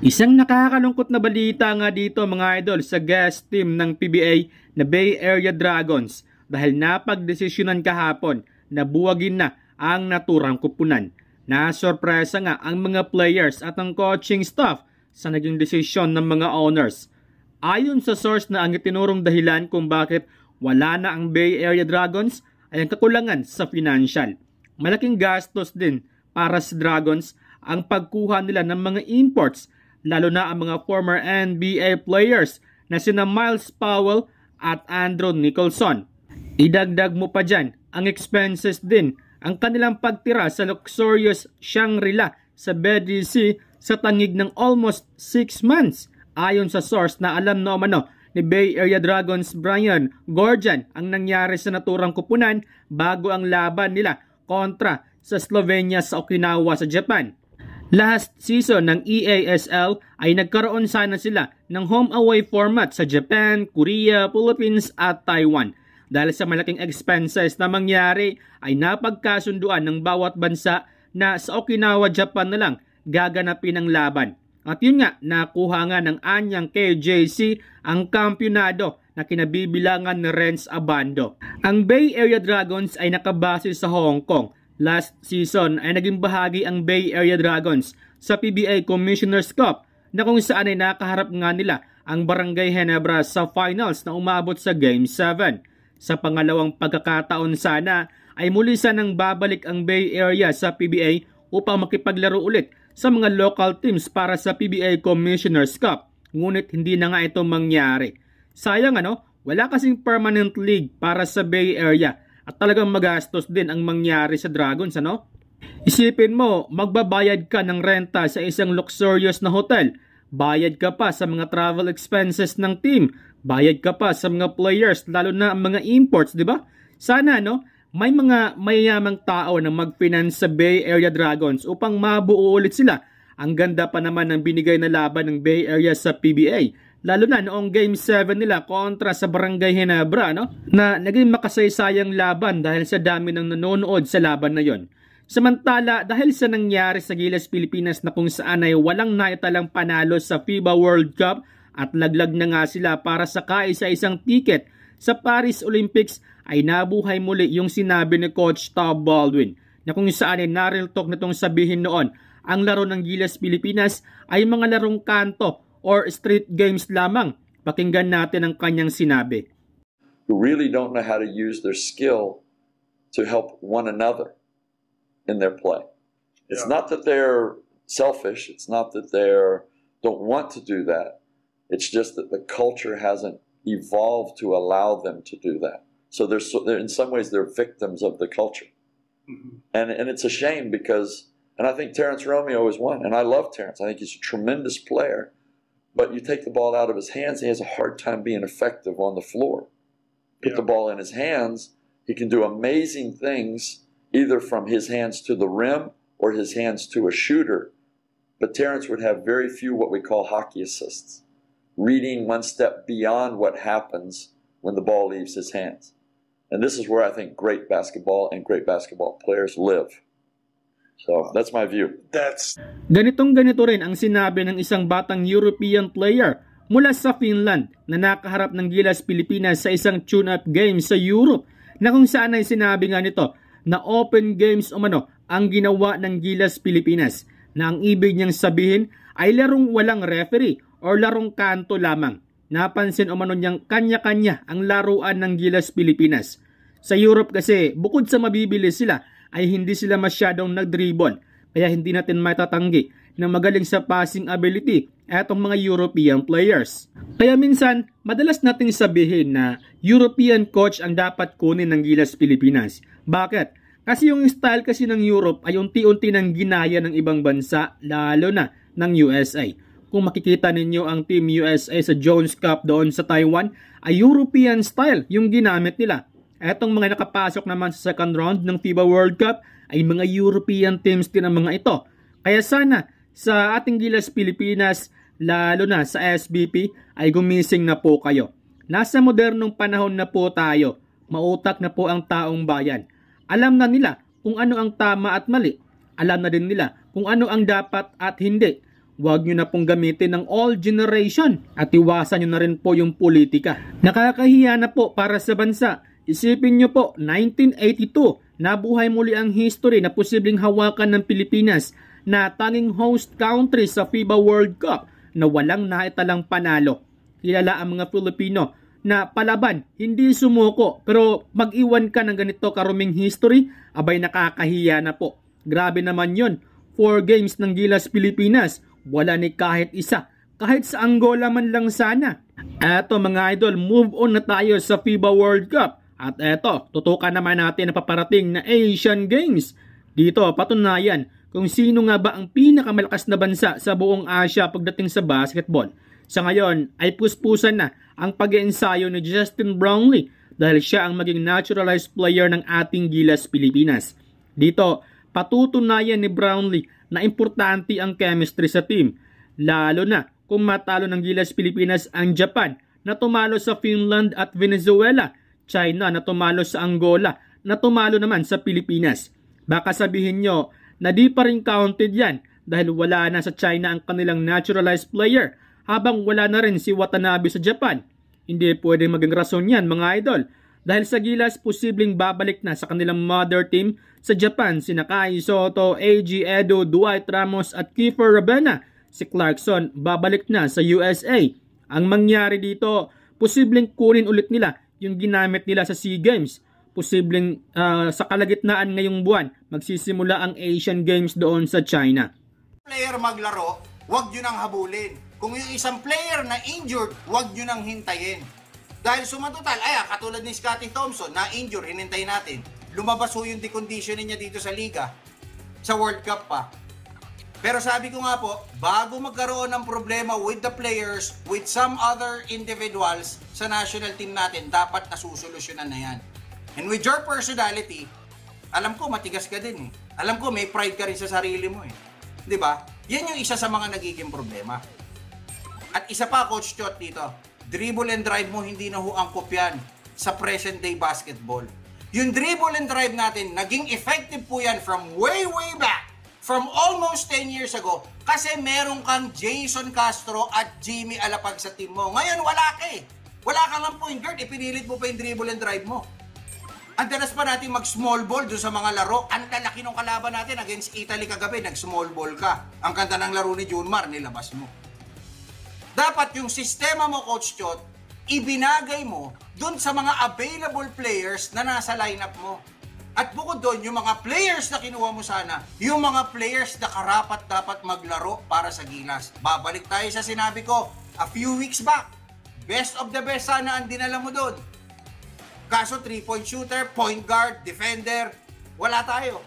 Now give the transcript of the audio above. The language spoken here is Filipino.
Isang nakakalungkot na balita nga dito mga idol sa guest team ng PBA na Bay Area Dragons dahil napagdesisyonan kahapon na buwagin na ang naturang kupunan. Nasorpresa nga ang mga players at ang coaching staff sa naging desisyon ng mga owners. Ayon sa source na ang itinurong dahilan kung bakit wala na ang Bay Area Dragons ay ang kakulangan sa financial. Malaking gastos din para sa Dragons ang pagkuha nila ng mga imports, lalo na ang mga former NBA players na sina Miles Powell at Andrew Nicholson. Idagdag mo pa dyan ang expenses din ang kanilang pagtira sa luxurious Shangri-La sa BDC sa tangig ng almost 6 months. Ayon sa source na alam na umano ni Bay Area Dragons Brian Gorjan ang nangyari sa naturang kupunan bago ang laban nila kontra sa Slovenia sa Okinawa sa Japan. Last season ng EASL ay nagkaroon sana sila ng home-away format sa Japan, Korea, Philippines at Taiwan. Dahil sa malaking expenses na mangyari ay napagkasunduan ng bawat bansa na sa Okinawa, Japan na lang gaganapin ang laban. At yun nga, nakuha nga ng anyang KJC ang kampyonado na kinabibilangan ni Renz Abando. Ang Bay Area Dragons ay nakabase sa Hong Kong. Last season ay naging bahagi ang Bay Area Dragons sa PBA Commissioner's Cup na kung saan ay nakaharap nga nila ang Barangay Ginebra sa finals na umabot sa Game 7. Sa pangalawang pagkakataon sana ay muli sanang babalik ang Bay Area sa PBA upang makipaglaro ulit sa mga local teams para sa PBA Commissioner's Cup. Ngunit hindi na nga ito mangyari. Sayang wala kasing permanent league para sa Bay Area. At talagang magastos din ang mangyari sa Dragons, Isipin mo, magbabayad ka ng renta sa isang luxurious na hotel. Bayad ka pa sa mga travel expenses ng team. Bayad ka pa sa mga players, lalo na ang mga imports, di ba? Sana, may mga mayayamang tao na mag-finance sa Bay Area Dragons upang mabuo ulit sila. Ang ganda pa naman ng binigay na laban ng Bay Area sa PBA. Lalo na noong Game 7 nila kontra sa Barangay Ginebra, na naging makasaysayang laban dahil sa dami ng nanonood sa laban na yon. Samantala, dahil sa nangyari sa Gilas Pilipinas na kung saan ay walang naitalang panalo sa FIBA World Cup at laglag na nga sila para sa kaisa-isang ticket sa Paris Olympics, ay nabuhay muli yung sinabi ni Coach Tom Baldwin na kung saan ay nareal talk nitong sabihin noon, ang laro ng Gilas Pilipinas ay mga larong kanto or street games lamang. Pakinggan natin ang kanyang sinabi. Who really don't know how to use their skill to help one another in their play. It's not that they're selfish. It's not that they don't want to do that. It's just that the culture hasn't evolved to allow them to do that. So they're in some ways they're victims of the culture. Mm-hmm. And it's a shame because, and I think Terrence Romeo is one, and I love Terrence. I think he's a tremendous player. But you take the ball out of his hands, he has a hard time being effective on the floor. Put the ball in his hands, he can do amazing things, either from his hands to the rim or his hands to a shooter. But Terrence would have very few what we call hockey assists, reading one step beyond what happens when the ball leaves his hands. And this is where I think great basketball and great basketball players live. So, that's my view. Ganito rin ang sinabi ng isang batang European player mula sa Finland na nakaharap ng Gilas Pilipinas sa isang tune-up game sa Europe na kung saan ay sinabi nga nito na open games ang ginawa ng Gilas Pilipinas na ang ibig niyang sabihin ay larong walang referee or larong kanto lamang. Napansin niyang kanya-kanya ang laruan ng Gilas Pilipinas. Sa Europe kasi, bukod sa mabibilis sila, ay hindi sila masyadong nag-dribble. Kaya hindi natin matatanggi na magaling sa passing ability etong mga European players. Kaya minsan, madalas nating sabihin na European coach ang dapat kunin ng Gilas Pilipinas. Bakit? Kasi yung style kasi ng Europe ay unti-unti nang ginaya ng ibang bansa, lalo na ng USA. Kung makikita ninyo ang Team USA sa Jones Cup doon sa Taiwan, ay European style yung ginamit nila. Etong mga nakapasok naman sa second round ng FIBA World Cup ay mga European teams din ang mga ito. Kaya sana sa ating Gilas Pilipinas, lalo na sa SBP, ay gumising na po kayo. Nasa modernong panahon na po tayo. Mautak na po ang taong bayan. Alam na nila kung ano ang tama at mali. Alam na din nila kung ano ang dapat at hindi. huwag nyo na pong gamitin ng all generation at iwasan nyo na rin po yung politika. Nakakahiya na po para sa bansa. Isipin nyo po, 1982, nabuhay muli ang history na posibleng hawakan ng Pilipinas na tanging host country sa FIBA World Cup na walang naitalang panalo. Kilala ang mga Pilipino na palaban, hindi sumuko, pero mag-iwan ka ng ganito karuming history, abay nakakahiya na po. Grabe naman yon. 4 games ng Gilas Pilipinas, wala ni kahit isa. Kahit sa Angola man lang sana. Eto mga idol, move on na tayo sa FIBA World Cup. At eto, tutukan naman natin ang paparating na Asian Games. Dito, patunayan kung sino nga ba ang pinakamalakas na bansa sa buong Asia pagdating sa basketball. Sa ngayon ay puspusan na ang pag-iensayo ni Justin Brownlee dahil siya ang maging naturalized player ng ating Gilas Pilipinas. Dito, patutunayan ni Brownlee na importante ang chemistry sa team, lalo na kung matalo ng Gilas Pilipinas ang Japan na tumalo sa Finland at Venezuela, China na tumalo sa Angola na tumalo naman sa Pilipinas. Baka sabihin nyo na di pa rin counted yan dahil wala na sa China ang kanilang naturalized player habang wala na rin si Watanabe sa Japan. Hindi pwedeng maging rason yan mga idol dahil sa Gilas posibleng babalik na sa kanilang mother team sa Japan sina Kai Soto, AG Edo, Dwight Ramos at Kiefer Rabena. Si Clarkson babalik na sa USA. Ang mangyari dito, posibleng kunin ulit nila yung ginamit nila sa SEA Games. Posibleng sa kalagitnaan ngayong buwan, magsisimula ang Asian Games doon sa China. Player maglaro, huwag nyo nang habulin. Kung yung isang player na injured, huwag nyo nang hintayin. Dahil sumatotal, katulad ni Scottie Thompson, na injured, hinintay natin. Lumabas ho yung deconditioning niya dito sa liga, sa World Cup pa. Pero sabi ko nga po, bago magkaroon ng problema with the players, with some other individuals sa national team natin, dapat nasusolusyonan na yan. And with your personality, alam ko matigas ka din eh. Alam ko may pride ka rin sa sarili mo eh. 'Di ba? Yan yung isa sa mga nagiging problema. At isa pa, Coach Chot, dito, dribble and drive mo hindi na ho angkop yan sa present day basketball. Yung dribble and drive natin, naging effective po yan from way back. From almost 10 years ago, kasi meron kang Jason Castro at Jimmy Alapag sa team mo. Ngayon, wala ka eh. Wala kang ang point guard, ipinilit mo pa yung dribble and drive mo. Ang dalas pa natin mag-small ball doon sa mga laro. Ang lalaki ng kalaban natin against Italy kagabi, nag-small ball ka. Ang ganda ng laro ni Junmar, nilabas mo. Dapat yung sistema mo, Coach Chot, ibinagay mo doon sa mga available players na nasa lineup mo. At bukod doon, yung mga players na kinuha mo sana, yung mga players na karapat dapat maglaro para sa Gilas. Babalik tayo sa sinabi ko a few weeks back. Best of the best sana ang dinala mo doon. Kaso 3-point shooter, point guard, defender, wala tayo.